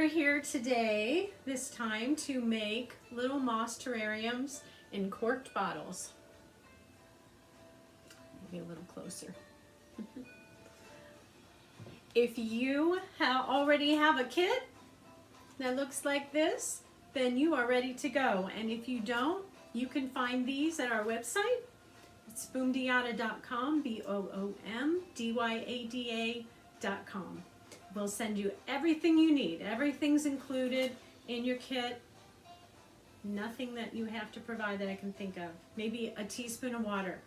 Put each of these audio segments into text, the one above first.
are here today, this time, to make little moss terrariums in corked bottles. Maybe a little closer. If you already have a kit that looks like this, then you are ready to go. And if you don't, you can find these at our website. It's boomdiada.com, boomdyada.com. We'll send you everything you need. Everything's included in your kit. Nothing that you have to provide that I can think of. Maybe a teaspoon of water.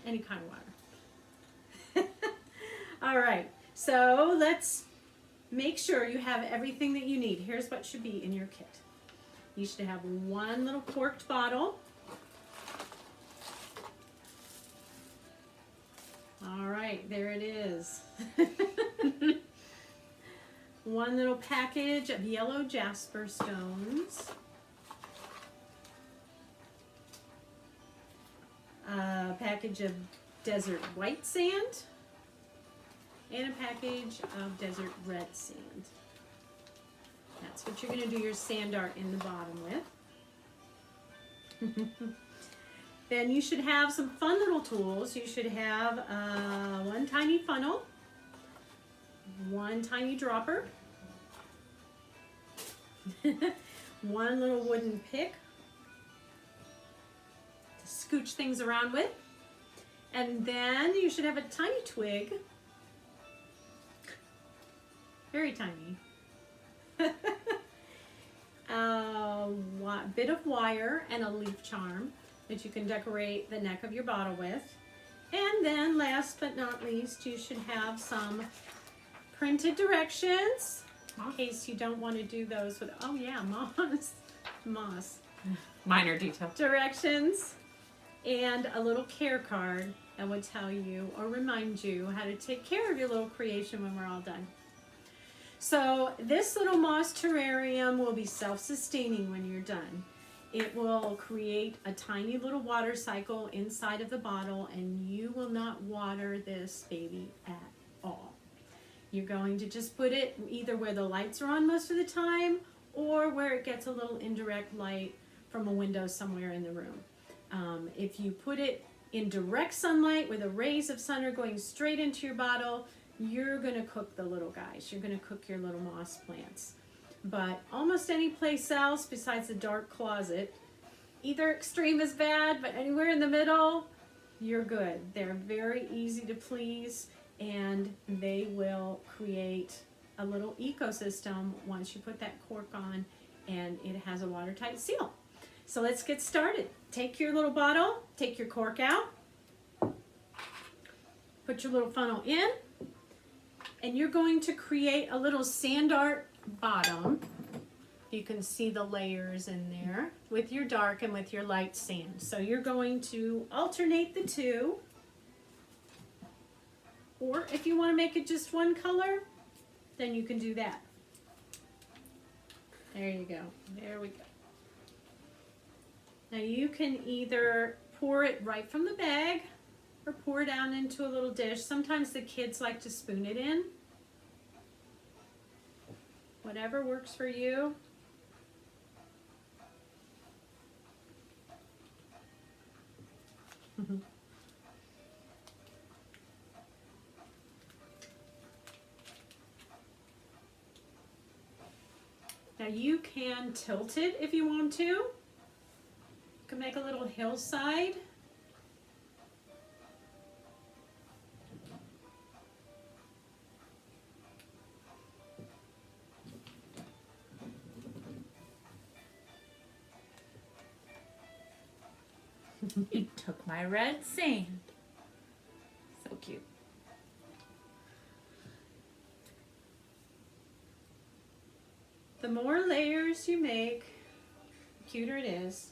Any kind of water. All right, so let's make sure you have everything that you need. Here's what should be in your kit. You should have one little corked bottle. All right, there it is. One little package of yellow Jasper stones. A package of desert white sand. And a package of desert red sand. That's what you're going to do your sand art in the bottom with. Then you should have some fun little tools. You should have one tiny funnel, one tiny dropper, one little wooden pick to scooch things around with, and then you should have a tiny twig, very tiny, a bit of wire and a leaf charm that you can decorate the neck of your bottle with. And then last but not least, you should have some printed directions in case you don't want to do those with, oh yeah, moss. Minor detail. Directions, and a little care card that will tell you or remind you how to take care of your little creation when we're all done. So this little moss terrarium will be self-sustaining when you're done. It will create a tiny little water cycle inside of the bottle, and you will not water this baby at all. You're going to just put it either where the lights are on most of the time or where it gets a little indirect light from a window somewhere in the room. If you put it in direct sunlight where the rays of sun are going straight into your bottle, you're going to cook the little guys. You're going to cook your little moss plants. But almost any place else besides the dark closet, either extreme is bad, but anywhere in the middle, you're good. They're very easy to please, and they will create a little ecosystem once you put that cork on and it has a watertight seal. So let's get started. Take your little bottle, take your cork out, put your little funnel in, and you're going to create a little sand art bottom. You can see the layers in there with your dark and with your light sand. So you're going to alternate the two, or if you want to make it just one color, then you can do that. There you go. There we go. Now you can either pour it right from the bag or pour it down into a little dish. Sometimes the kids like to spoon it in. Whatever works for you. Now you can tilt it if you want to. You can make a little hillside. You took my red sand. So cute. The more layers you make, the cuter it is.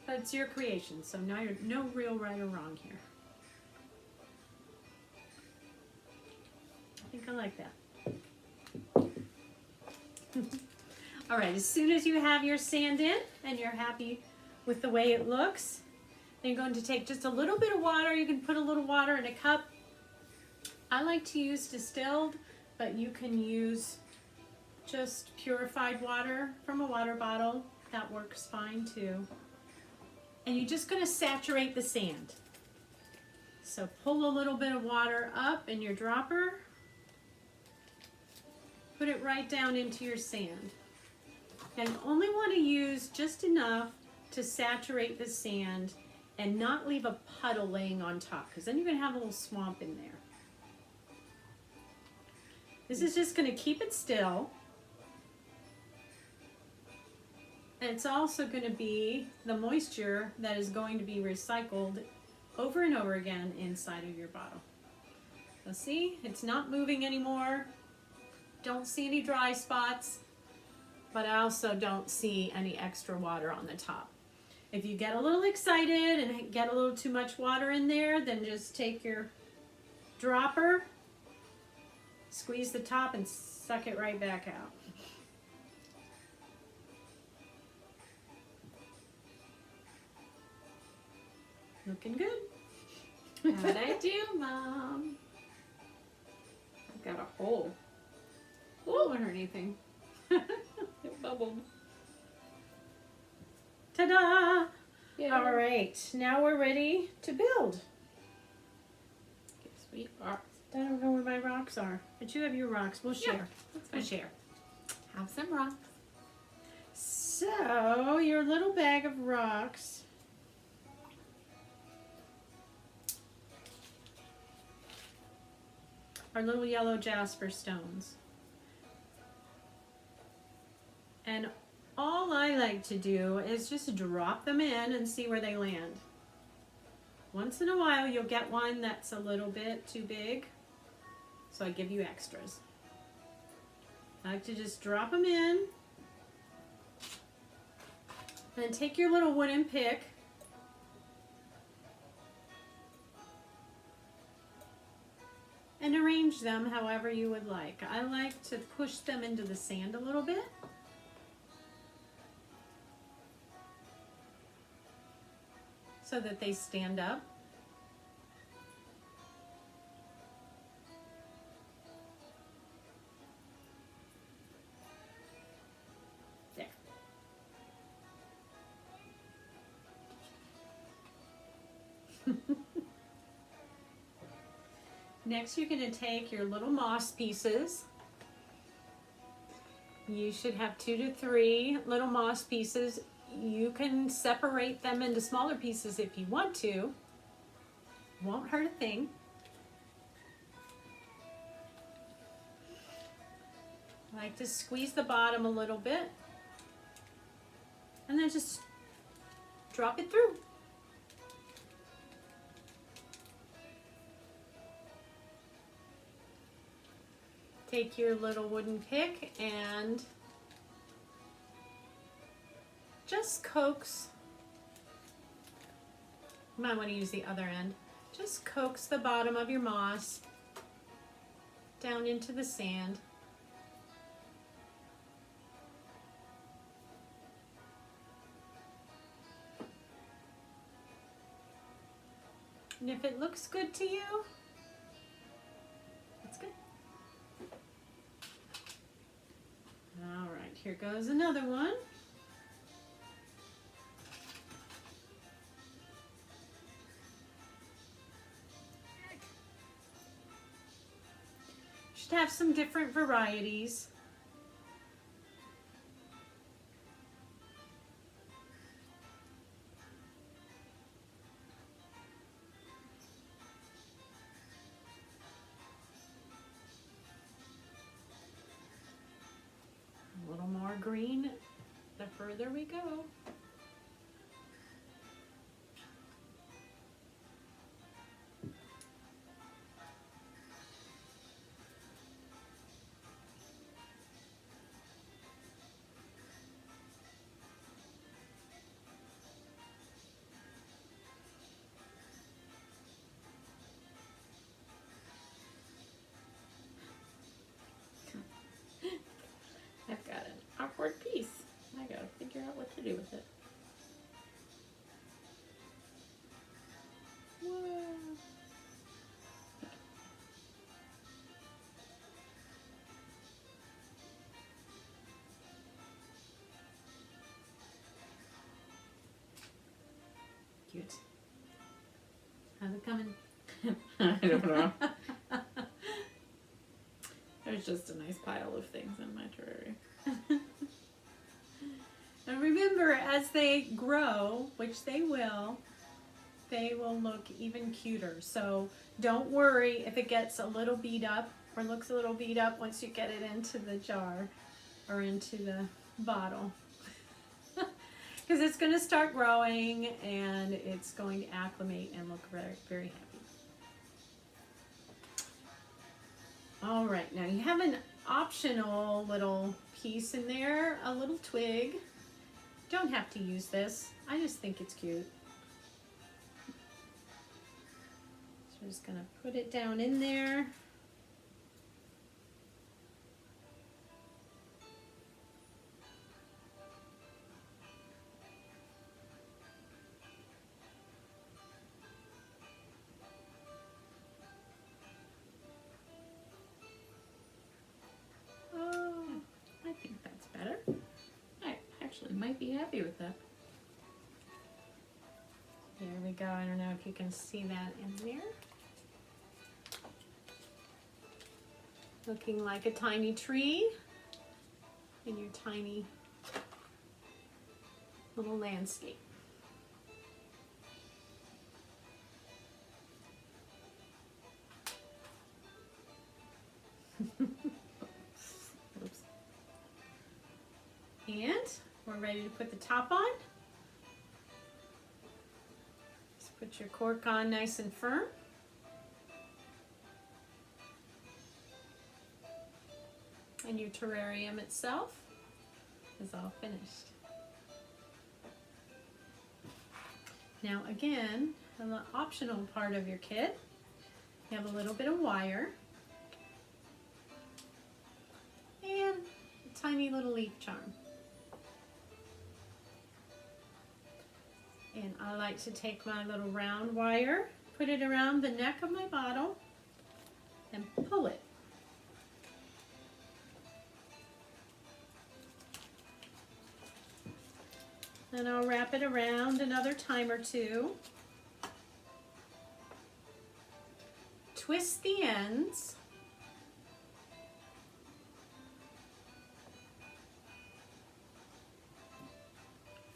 But it's your creation, so now you're no real right or wrong here. I think I like that. All right, as soon as you have your sand in and you're happy with the way it looks, then you're going to take just a little bit of water. You can put a little water in a cup. I like to use distilled, but you can use just purified water from a water bottle. That works fine too. And you're just going to saturate the sand. So pull a little bit of water up in your dropper. Put it right down into your sand. And you only want to use just enough to saturate the sand and not leave a puddle laying on top, because then you're going to have a little swamp in there. This is just going to keep it still. And it's also going to be the moisture that is going to be recycled over and over again inside of your bottle. So see, it's not moving anymore. Don't see any dry spots, but I also don't see any extra water on the top. If you get a little excited and get a little too much water in there, then just take your dropper, squeeze the top, and suck it right back out. Looking good. How'd I do, Mom? I've got a hole. It won't hurt anything. It bubbled. Ta-da! Yeah. All right, now we're ready to build. Guess we are. I don't know where my rocks are, but you have your rocks. We'll share. Yeah, that's We'll fine. share. Have some rocks. So, your little bag of rocks. Are little yellow Jasper stones. And all I like to do is just drop them in and see where they land. Once in a while you'll get one that's a little bit too big, so I give you extras. I like to just drop them in, and then take your little wooden pick and arrange them however you would like. I like to push them into the sand a little bit. So that they stand up. There. Next, you're going to take your little moss pieces. You should have 2 to 3 little moss pieces. You can separate them into smaller pieces if you want to. Won't hurt a thing. I like to squeeze the bottom a little bit and then just drop it through. Take your little wooden pick and just coax. You might want to use the other end. Just coax the bottom of your moss down into the sand. And if it looks good to you, that's good. All right, here goes another one. Should have some different varieties. A little more green the further we go. I've got an awkward piece. I gotta figure out what to do with it. Whoa. it coming? I don't know. There's just a nice pile of things in my terrarium. And remember, as they grow, which they will look even cuter. So don't worry if it gets a little beat up or looks a little beat up once you get it into the jar or into the bottle. Because it's going to start growing and it's going to acclimate and look very, very happy. All right, now you have an optional little piece in there, a little twig. Don't have to use this. I just think it's cute. So I'm just going to put it down in there. Might be happy with that. There we go. I don't know if you can see that in there. Looking like a tiny tree in your tiny little landscape. Oops. And we're ready to put the top on. Just put your cork on nice and firm. And your terrarium itself is all finished. Now again, on the optional part of your kit, you have a little bit of wire and a tiny little leaf charm. And I like to take my little round wire, put it around the neck of my bottle, and pull it. And I'll wrap it around another time or two. Twist the ends.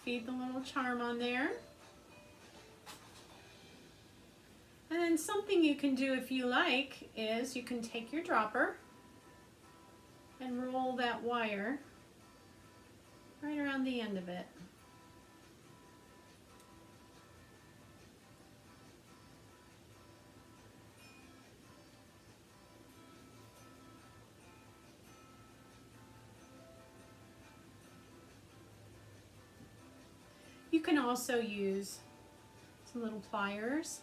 Feed the little charm on there. And then something you can do if you like is you can take your dropper and roll that wire right around the end of it. You can also use some little pliers,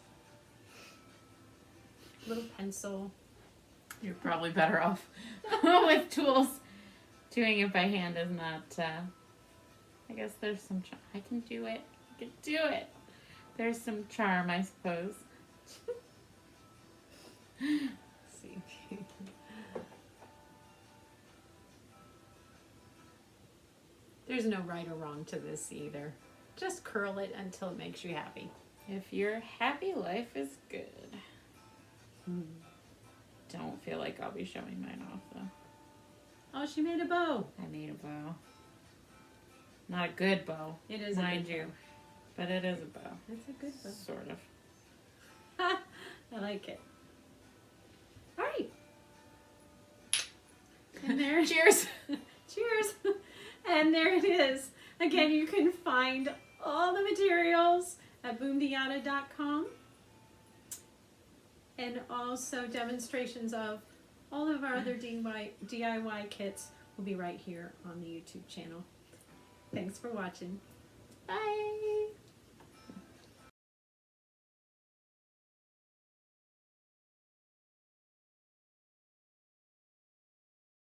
a little pencil. You're probably better off with tools. Doing it by hand is not, I guess there's some charm. I can do it. I can do it. There's some charm, I suppose. Let's see. There's no right or wrong to this either. Just curl it until it makes you happy. If you're happy, life is good. Don't feel like I'll be showing mine off though. Oh, she made a bow. I made a bow. Not a good bow. It is mind a good you, bow. but it is a bow. It's a good bow. Sort of. I like it. All right. And there. Cheers. Cheers. And there it is. Again, you can find all the materials at boomdiata.com, and also demonstrations of all of our other DIY kits will be right here on the YouTube channel. Thanks for watching. Bye.